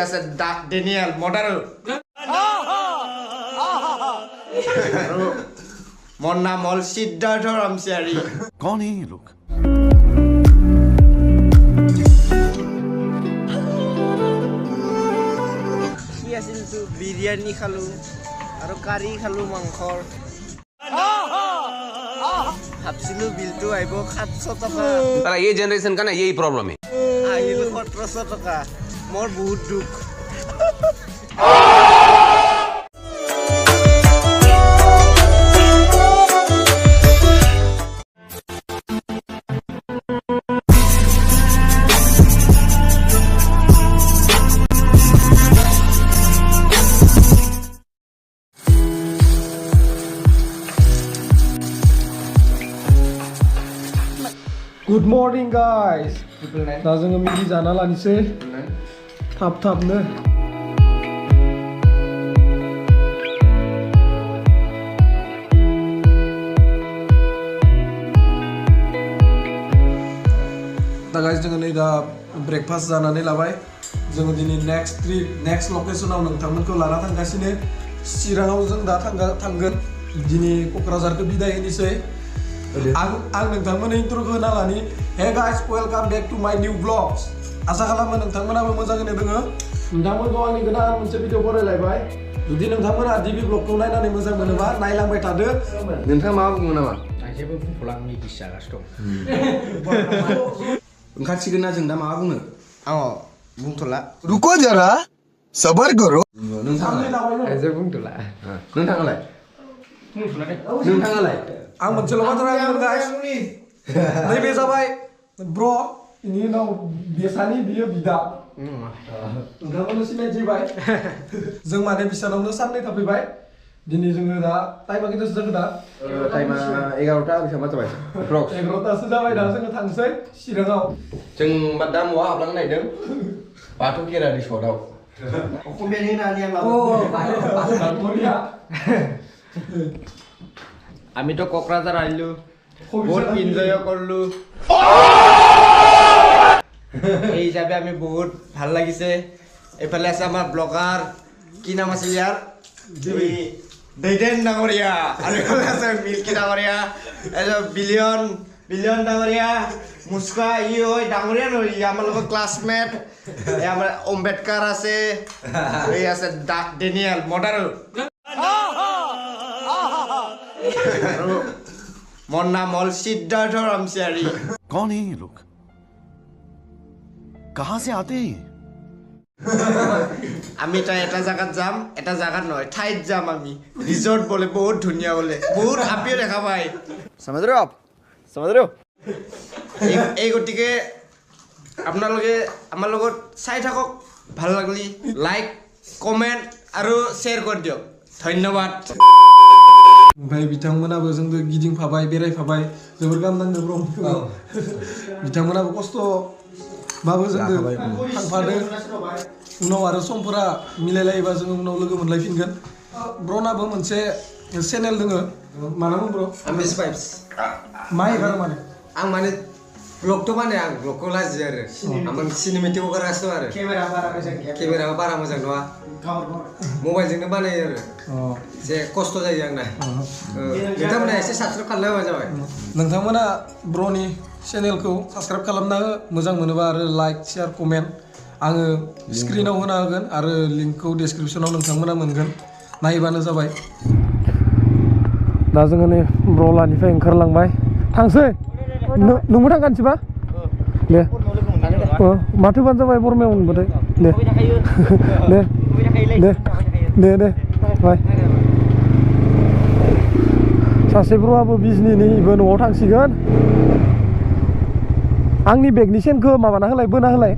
আছে ডেনিয়েল মডার আৰু মোৰ নাম হ'ল সিদ্ধাৰ্থ ৰামচিয়াৰী कौन है ये लोग কি আছিল তো বিৰিয়ানী খালো আৰু কাৰী খালো মাংসৰ ভাবছিলো বিলটো আহিব 700 টকা ये जनरेशन का ना यही प्रॉब्लम है আহিল 1700 টকা মোৰ বহুত দুখ Good morning guys. दा जोङो मिगि जाना लानिसै थाब-थाबनो दा गाइस जोङो नै दा ब्रेकफास्ट जानानै लाबाय जोङो दिनै नेक्स्ट लकेशनाव नोंथांमोनखौ लाना थांगासिनो चिराङाव जों दा थांगोन दिनै क'क्राझारखौ बिदाय होनोसै आं नोंथांमोननो इन्ट्र'खौ होना लानि hey guys welcome back to my new blogs आसा खालामो नोंथांमोनाबो मोजाङैनो दोङो नोंथांमोनखौ आंनि गोदान मोनसे भिडिअ बरायलायबाय जुदि नोंथांमोना दिबि ब्लगखौ नायनानै मोजां मोनोबा नायलांबाय थादो नोंथाङा मा बुङो नामा आं जेबो बुंथ'ला आंनि गिसि जागासिनो दं ओंखारसिगोन ना जों दा मा बुङो बुंथ'ला रुको जरा सबर करो नोंथाङालाय जेबो बुंथ'ला नोंथाङालाय आं मोनसेल' बाथ्रा बुंगोन गाइस नैबे जाबाय ब्र बेनि उनाव बेसानि बियो बिदा नोंथांमोननो सिनायथिबाय जों माने बिसानावनो साननै थाफैबाय दिनै जोङो दा टाइमा खैथासो जाखो दा टाइमा 11टा बेसेबां जाबाय 11टासो जाबाय दा जोङो थांसै चिराङाव जों दा महा हाबलांनो नागिरदों बाथौ खेरा रिसर्टआव অসমীয়া নানি আমি তো কোকৰাঝাৰ আহিলো বহুত এনজয় কৰিলো এই হিচাপে আমি বহুত ভাল লাগিছে এইফালে আছে আমাৰ ব্লগাৰ কি নাম আছিল ইয়াৰ ডেইডেন ডাঙৰীয়া আৰু এইফালে আছে মিল্কি ডাঙৰীয়া বিলিয়ন ডাঙৰীয়া মুস্কা ই হয় ডাঙৰীয়া নহয় আমাৰ লগত ক্লাছমেট আমাৰ অম্বেদকাৰ আছে এই আছে ডেনিয়েল মডাৰ আৰু মোৰ নাম হ'ল সিদ্ধাৰ্থ ৰামচিয়াৰী कौन है ये लोग कहां से आते हैं আমি তাই এটা জায়গাত যাম এটা জায়গাত নহয় ঠাইত যাম আমি ৰিজৰ্ট বোলে বহুত ধুনীয়া বোলে বহুত হাপিও দেখা পায় এই গতিকে আপোনালোকে আমাৰ লগত চাই থাকক ভাল লাগলি লাইক কমেণ্ট আৰু শ্বেয়াৰ কৰি দিয়ক ধন্যবাদ ओमफ्राय बिथांमोनाबो जोंबो गिदिंफाबाय बेरायफाबाय जोबोर गाहाम नांदों ब्र'मखौ बिथांमोनाबो खस्थ'बाबो जोंबो थांफादों उनाव आरो समफोरा मिलायलायोबा जोङो उनाव लोगो मोनलायफिनगोन ब्र'नाबो मोनसे चेनेल दोङो मानामोन ब्र' आमिस भाइब्स मा एगार माने आं माने ब्लगथ' माने आं ब्लगखौ लाजियो आरो आं सिनेमेटिक हगारगासिनो आरो केमेराबो बारा मोजां नङा मबाइलजोंनो बानायो आरो एसे खस्थ' जायो आंना नोंथांमोना एसे साबसक्राइब खालामना जाबाय नोंथांमोना ब्र'नि चेनेलखौ साबसक्राइब खालामना हो मोजां मोनोबा आरो लाइक शेयार कमेन्ट आङो स्क्रिनाव होना होगोन आरो लिंकखौ डेसक्रिपसनाव नोंथांमोना मोनगोन नायबानो जाबाय दा जोङो नै ब्र'लानिफ्राय ओंखारलांबाय थांसै नोंबो थांगानोसैबा दे माथो बानो जाबाय बरमायाव मोनबाथाय दे बाय सासे ब्र'आबो बिजनिनि इबो न'आव थांसिगोन आंनि बेगनि सेनखौ माबाना होलाय बोना होलाय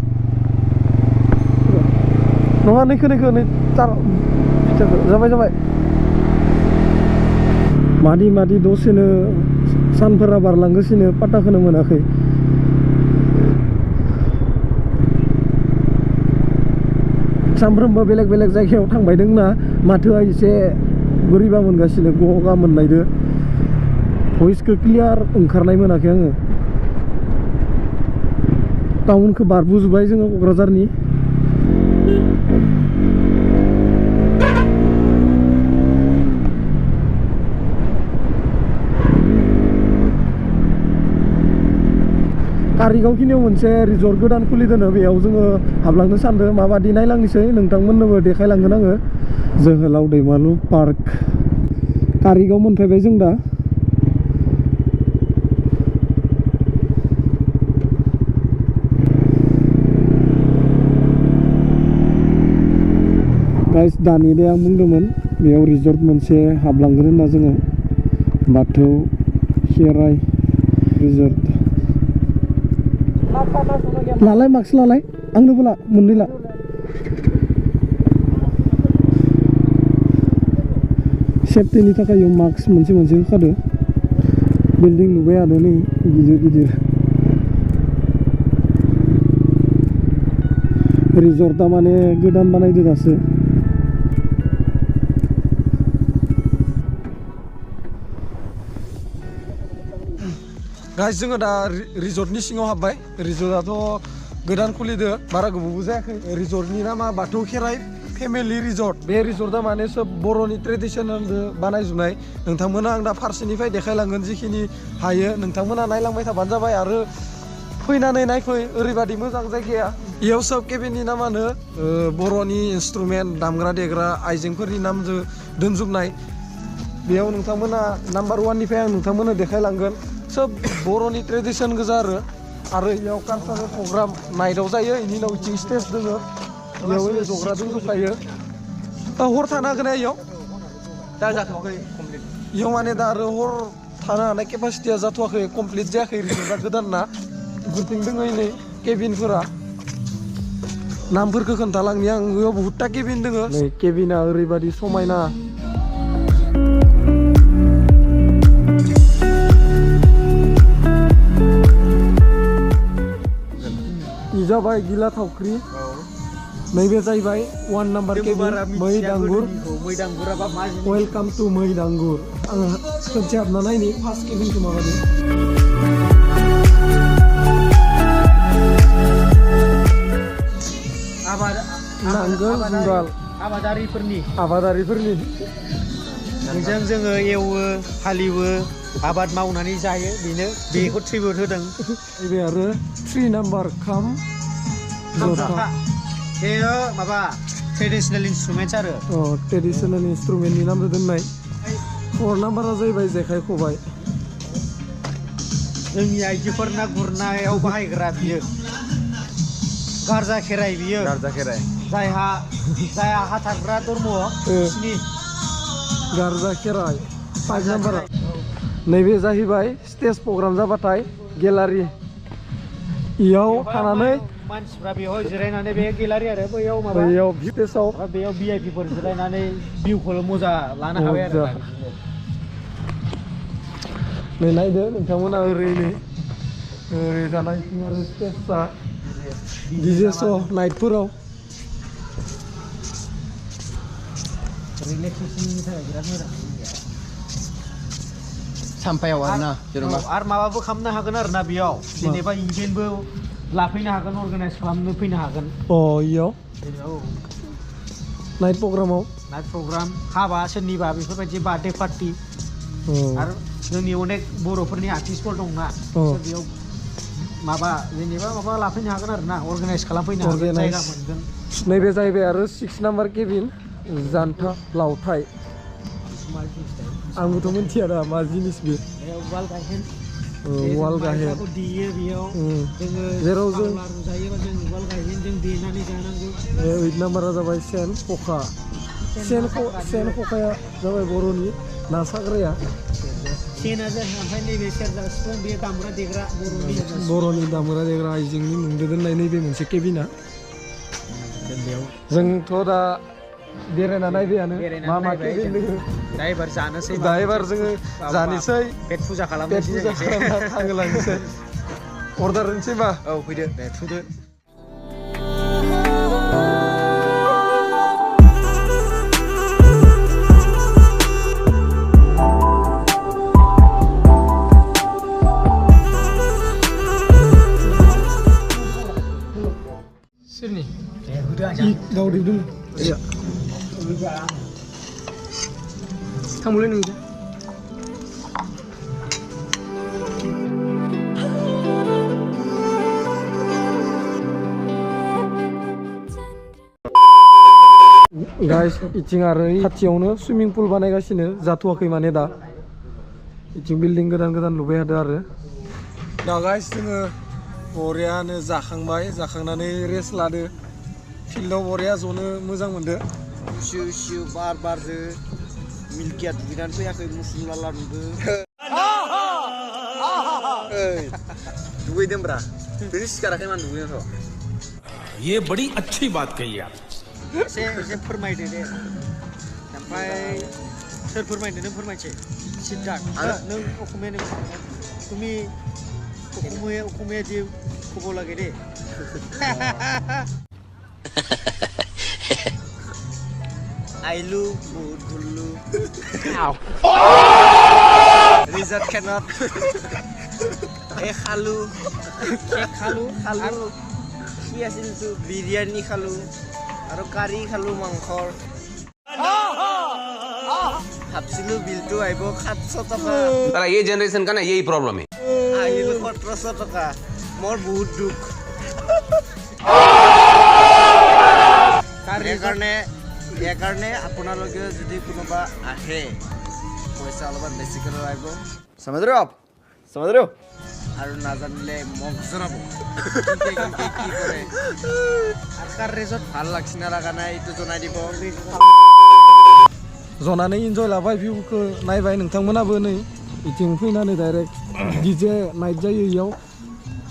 नङा नैखो नै जाबाय मादि दसेनो सानफोरा बारलांगासिनो पात्ताखौनो मोनाखै सानफ्रोमबो बेलेग जायगायाव थांबायदों ना माथोआ एसे बोरैबा मोनगासिनो गगा मोननायदो भइसखौ क्लियार ओंखारनाय मोनाखै आङो टाउनखौ बारबोजोब्बाय जोङो क'क्राझारनि कारिगावखिनियाव मोनसे रिजर्ट गोदान खुलिदों बेयाव जोङो हाबलांनो सानदों माबादि नायलांनोसै नोंथांमोननोबो देखायलांगोन आङो जोहोलाव दैमालु पार्क कारिगाव मोनफैबाय जों दा गाइस दानि दे आं बुंदोंमोन बेयाव रिजर्ट मोनसे हाबलांगोन होनना जोङो बाथौ खेराइ रिजर्ट लालाय मास्क लालाय आंनोबो ला मोननै ला सेफ्टिनि थाखाय मास्क मोनसे मोनसे होखादो बिल्डिं लुबाय आरो नै गिदिर गिदिर रिजर्टआ माने गोदान बानायदो दासो गाइस जोङो दा रिजर्टनि सिङाव हाबबाय रिजर्टआथ' गोदान खुलिदो बारा गोबावबो जायाखै रिजर्टनि नामा बाथौ खेराइ फेमिलि रिजर्ट बे रिजर्टआ माने सोब बर'नि ट्रेडिसनेलजों बानायजोबनाय नोंथांमोना आं दा फारसेनिफ्राय देखायलांगोन जिखिनि हायो नोंथांमोना नायलांबाय थाबानो जाबाय आरो फैनानै नायफै ओरैबादि मोजां जायगाया इयाव सब केबिननि नामानो बर'नि इन्सट्रुमेन्ट दामग्रा देग्रा आइजेंफोरनि नामजों दोनजोबनाय बेयाव नोंथांमोना नाम्बार 1 निफ्राय आं नोंथांमोननो देखायलांगोन सब बर'नि ट्रेडिसन गोजा आरो इयाव कालचारेल प्रग्राम नाइटआव जायो इनि उनाव इथिं स्टेज दोङो इयाव जग्रा दंजोबखायो हर थानो हागोन इयाव दा जाथ'वाखै कमप्लिट इयाव माने दा आरो हर थानो हानाय केपासिटिया जाथ'वाखै कमप्लिट जायाखै रिजर्टआ गोदान ना गुरथिं दोङो नै केबिनफोरा नामफोरखौ खोन्थालांनि आं इयाव बहुतटा केबिन दोङो नै केबिना ओरैबादि समायना जाबाय गिला थावख्रि नैबे जाहैबाय 1 नाम्बार केबिन मैदांगुर वेलकाम टु मैदांगुर आं खनसे हाबना नायनि फार्स्ट केबिनखौ माबादि नांगोल जुंगाल आबादारिफोरनि जोङो एवो हालेवो आबाद मावनानै जायो बेखौ ट्रिबिउट होदों बे आरो 3 नाम्बार खाम जथा बेयो माबा ट्रेडिसनेल इन्सट्रुमेन्टस आरो ट्रेडिसनेल इन्सट्रुमेन्टनि नाम दोननाय 4 नाम्बारा जाहैबाय जेखाइ खबाइ जोंनि आइजोफोर ना गुरनायाव बाहायग्रा बियो गारजा खेराइ बियो जायहा हाथारग्रा धर्म बिसिनि गारजा खेराइ 5 नाम्बारा नैबे जाहैबाय स्टेज प्रग्राम जाबाथाय गेलारि इयाव थानानै मानसिफ्रा बेयाव जिरायनानै बे गेलारि आरो बैयाव स्टेजआव बेयाव भिआइपिफोर जिरायनानै भिउखौ मोजां लानो हाबाय आरो नै नायदो नोंथांमोना ओरै जानाय आरो स्टेजआ डिजे श' नाइटफोराव रिलेक्सेसननि थाखाय बिराद मोजां सामफायाव आरोना आरो माबाबो खालामनो हागोन आरोना बेयाव जेनेबा इभेन्टबो लाफैनो हागोन अर्गानाइज खालामनो फैनो हागोन इयाव नाइट प्रग्राम हाबा सोरनिबा बेफोरबायदि बार्थडे पार्टि आरो जोंनि अनेक बर'फोरनि आर्टिस्टफोर दंना बेयाव जेनेबा माबा लाफैनो हागोन आरोना अर्गानाइज खालामफैनो हागोन जायगा मोनगोन नैबे जाहैबाय आरो 6 नाम्बार केबिन जानथा लावथाय आंबोथ' मिथिया दा मा जिनिस बे वाल गाहेन जेराव जों 8 नाम्बारा जाबाय सेन खखा सेन खखाया जाबाय बर'नि ना साग्राया बर'नि दामग्रा देग्रा आइजेंनि मुंदो दोननाय नैबे मोनसे केबिना जोंथ' दा बेरायना नायबायानो मा केबिन दोङो दा एबार जोङो जानोसै पेट फुजा खालामना थांलांनोसै अर्डार होनोसै बा फैदो दे थुदो सोरनि गावदि दङ थांबोलाय नोंजों गाइस इथिं आरो खाथियावनो सुइमिं पुल बानायगासिनो जाथ'वाखै माने दा इथिं बिल्डिं गोदान गोदान लुबाय थादों आरो दा गाइस जोङो बरियानो जाखांनानै रेस्ट लादो फिल्डआव बरिया जनो मोजां मोनदो सिउ बार बारदो मिल्किया दुगैनानै फैयाखै मुसुम लाला नुदो दुगैदोंब्रा बिनि सिखाराखै मान दुगैनाथ' ये बड़ी अच्छी बात कही आप एसे फोरमायदो दे ओमफ्राय सोर फोरमायदो नों फोरमायसै सिद्धार्थ नों अखमिया তুমি অসমীয়া দি ক'ব লাগে দে আইলু বহুত ঘুৰলো ৰিজৰ্ট খেনত খালো কি আছিল তো বিৰিয়ানী খালো আৰু কাৰী খালো মাংসৰ ভাবছিলো বিলটো আহিব 700 টকা তারা ये जनरेशन का ना यही प्रॉब्लम है আহিল 1700 টকা মোৰ বহুত দুখ সেইকাৰণে আপোনালোকে যদি কোনোবা আহে পইচা অলপমান বেছিকৈ লাগিব समझ रहे हो আৰু নাজানিলে মোক জনাব কি কৰে আৰু কাৰ ৰেজত ভাল লাগছি না লাগা নাই এইটো জনাই দিব जनानै इन्जय लाबाय भिउखौ नायबाय नोंथांमोनाबो नै इथिं फैनानै डाइरेक्ट डिजे नाइट जायो इयाव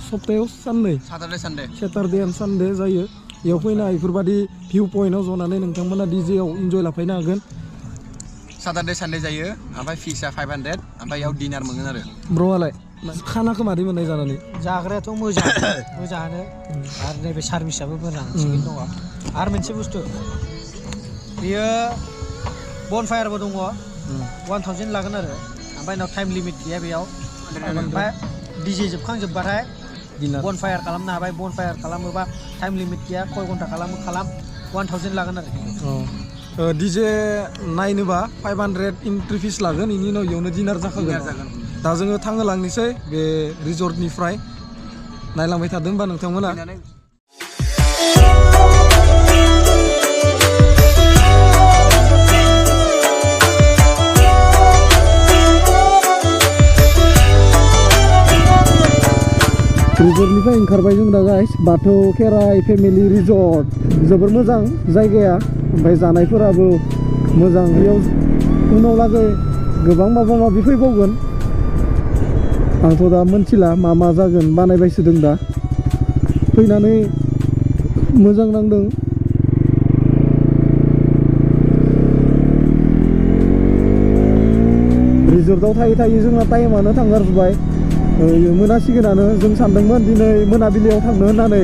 सप्तायाव साननै सेटारडे एन्ड सानडे जायो इयाव फैना इफोरबायदि भिउ पइन्टआव जनानै नोंथांमोना डिजेआव इन्जय लाफैनो हागोन साटारडे सानडे जायो ओमफ्राय फिसा 500 ओमफ्राय याव डिनार मोनगोन आरो ब्र'आलाय खानाखौ मादै मोननाय जानानै जाग्रायाथ' मोजाङानो आरो नैबे सार्भिसाबो मोजां थिगैनो दङ आरो मोनसे बुस्थु बियो बनफायारबो दङ 1000 लागोन आरो ओमफ्राय नाव टाइम लिमिट गैया बेयाव ओमफ्राय डिजे जोबखांजोबबाथाय बनफायार खालामनो हाबाय बनफायार खालामोबा टाइम लिमिट गैया खय घन्टा खालाम 1000 लागोन आरो डिजे नायनोबा 500 एन्ट्रि फिस लागोन इनि उनाव इयावनो डिनार जाखागोन दा जोङो थांहोलांनोसै बे रिजर्टनिफ्राय नायलांबाय थादों होनबा नोंथांमोना रिजर्टनिफ्राय ओंखारबाय जों दा गाइस बाथौ खेराइ फेमिलि रिजर्ट जोबोर मोजां जायगाया ओमफ्राय जानायफोराबो मोजां बेयाव उनाव लागै गोबां माबा माबि फैबावगोन आंथ' दा मोनथिला मा जागोन बानायबायसो दं दा फैनानै मोजां नांदों रिजर्टआव थायै जोंना टाइमानो थांगारजोब्बाय मोनासिगोनानो जों सानदोंमोन दिनै मोनाबिलियाव थांनो होननानै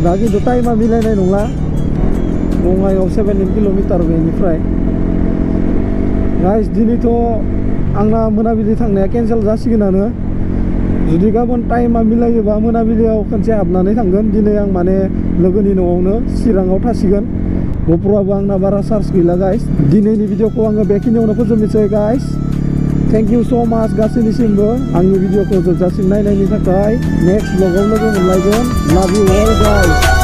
दा खिन्थु टाइमा मिलायनाय नंला बङाइगाव 17 किल'मिटार बेनिफ्राय गाइस दिनैथ' आंना मोनाबिलि थांनाया केन्सेल जासिगोनानो जुदि गाबोन टाइमा मिलायोबा मोनाबिलियाव खनसे हाबनानै थांगोन दिनै आं माने लोगोनि न'आवनो चिराङाव थासिगोन ग'प्र'आबो आंना बारा चार्ज गैला गाइस दिनैनि भिडिअखौ आङो बेखिनियावनो फोजोबनोसै गाइस थेंक इउ स' माच गासैनिसिमबो आंनि भिडिअखौ जोबजासिम नायनायनि थाखाय नेक्स्ट ब्लगाव लोगो मोनलायगोन लाभ इउ अल गाइस